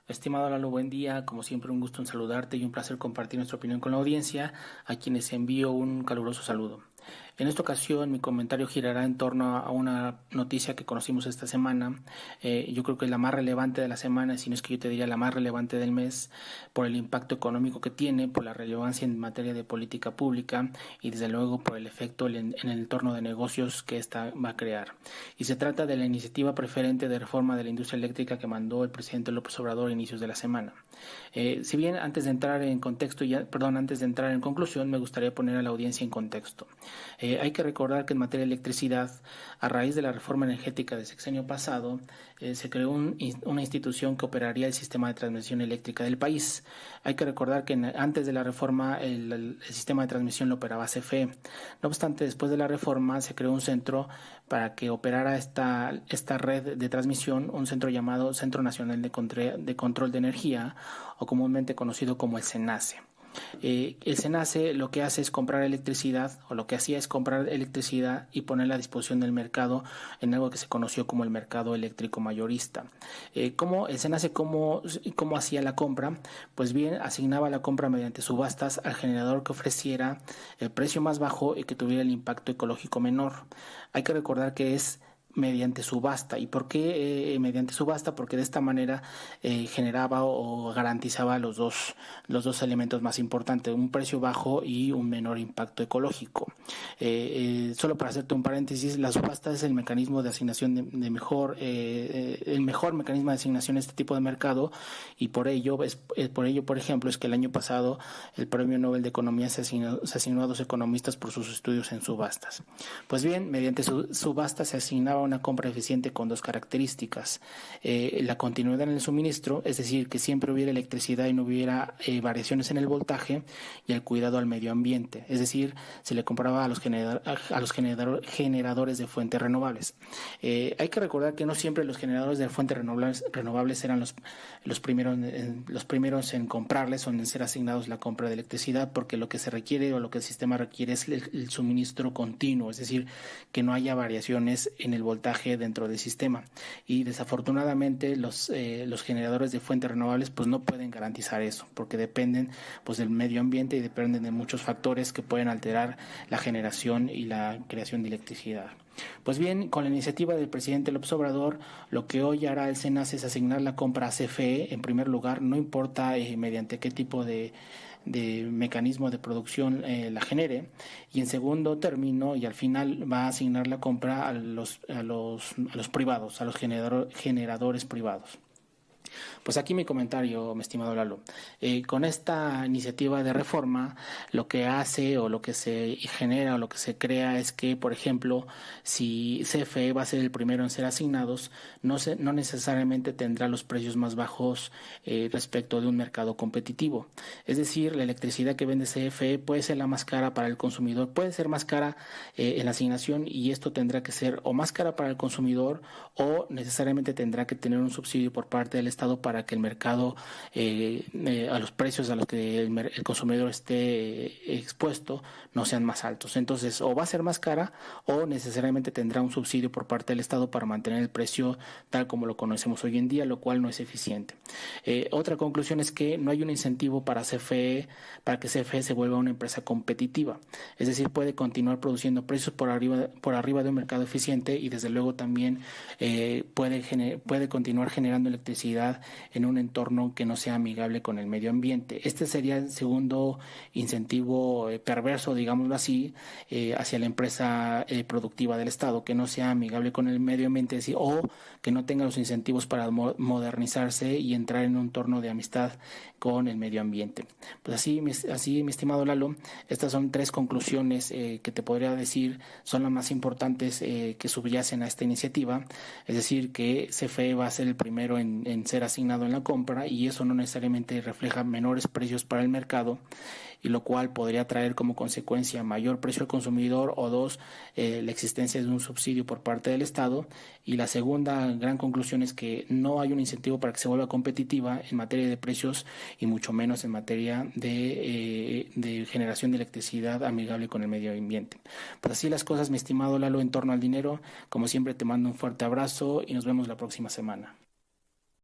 Estimado Lalo, buen día. Como siempre, un gusto en saludarte y un placer compartir nuestra opinión con la audiencia, a quienes envío un caluroso saludo. En esta ocasión, mi comentario girará en torno a una noticia que conocimos esta semana. Yo creo que es la más relevante de la semana, si no es que yo te diría la más relevante del mes, por el impacto económico que tiene, por la relevancia en materia de política pública y desde luego por el efecto en el entorno de negocios que esta va a crear. Y se trata de la iniciativa preferente de reforma de la industria eléctrica que mandó el presidente López Obrador a inicios de la semana. Si bien antes de entrar en contexto, antes de entrar en conclusión, me gustaría poner a la audiencia en contexto. Hay que recordar que en materia de electricidad, a raíz de la reforma energética del sexenio pasado, se creó una institución que operaría el sistema de transmisión eléctrica del país. Hay que recordar que antes de la reforma el sistema de transmisión lo operaba CFE. No obstante, después de la reforma se creó un centro para que operara esta red de transmisión, un centro llamado Centro Nacional de Control de Energía, o comúnmente conocido como el CENACE. El SENACE lo que hace es comprar electricidad, o lo que hacía es comprar electricidad y ponerla a disposición del mercado en algo que se conoció como el mercado eléctrico mayorista. ¿Cómo el SENACE cómo hacía la compra? Pues bien, asignaba la compra mediante subastas al generador que ofreciera el precio más bajo y que tuviera el impacto ecológico menor. Hay que recordar que es mediante subasta. ¿Y por qué mediante subasta? Porque de esta manera generaba o garantizaba los dos elementos más importantes, un precio bajo y un menor impacto ecológico. Solo para hacerte un paréntesis, la subasta es el mecanismo de asignación el mejor mecanismo de asignación a este tipo de mercado, y por ello, por ejemplo, es que el año pasado el Premio Nobel de Economía se asignó a dos economistas por sus estudios en subastas. Pues bien, mediante subasta se asignaba una compra eficiente con dos características: la continuidad en el suministro, es decir, que siempre hubiera electricidad y no hubiera variaciones en el voltaje, y el cuidado al medio ambiente, es decir, se le compraba a los generadores de fuentes renovables. Hay que recordar que no siempre los generadores de fuentes renovables eran los primeros en comprarles o en ser asignados la compra de electricidad, porque lo que se requiere o lo que el sistema requiere es el suministro continuo, es decir, que no haya variaciones en el voltaje dentro del sistema. Y desafortunadamente los generadores de fuentes renovables pues no pueden garantizar eso, porque dependen pues del medio ambiente y dependen de muchos factores que pueden alterar la generación y la creación de electricidad. Pues bien, con la iniciativa del presidente López Obrador, lo que hoy hará el SENACE es asignar la compra a CFE en primer lugar, no importa mediante qué tipo de mecanismo de producción la genere, y en segundo término y al final va a asignar la compra a los privados, a los generadores privados. Pues aquí mi comentario, mi estimado Lalo. Con esta iniciativa de reforma, lo que hace o lo que se genera o lo que se crea es que, por ejemplo, si CFE va a ser el primero en ser asignados, no necesariamente tendrá los precios más bajos respecto de un mercado competitivo. Es decir, la electricidad que vende CFE puede ser la más cara para el consumidor, puede ser más cara en la asignación, y esto tendrá que ser o más cara para el consumidor o necesariamente tendrá que tener un subsidio por parte del Estado para que el mercado, a los precios a los que el consumidor esté expuesto, no sean más altos. Entonces, o va a ser más cara o necesariamente tendrá un subsidio por parte del Estado para mantener el precio tal como lo conocemos hoy en día, lo cual no es eficiente. Otra conclusión es que no hay un incentivo para que CFE se vuelva una empresa competitiva. Es decir, puede continuar produciendo precios por arriba de un mercado eficiente, y desde luego también puede continuar generando electricidad en un entorno que no sea amigable con el medio ambiente. Este sería el segundo incentivo perverso, digámoslo así, hacia la empresa productiva del Estado, que no sea amigable con el medio ambiente, o que no tenga los incentivos para modernizarse y entrar en un entorno de amistad con el medio ambiente. Pues así, mi estimado Lalo, estas son tres conclusiones que te podría decir son las más importantes que subyacen a esta iniciativa. Es decir, que CFE va a ser el primero en ser asignado en la compra, y eso no necesariamente refleja menores precios para el mercado, y lo cual podría traer como consecuencia mayor precio al consumidor, o dos, la existencia de un subsidio por parte del Estado. Y la segunda gran conclusión es que no hay un incentivo para que se vuelva competitiva en materia de precios, y mucho menos en materia de generación de electricidad amigable con el medio ambiente. Pues así las cosas, mi estimado Lalo, en torno al dinero. Como siempre, te mando un fuerte abrazo y nos vemos la próxima semana.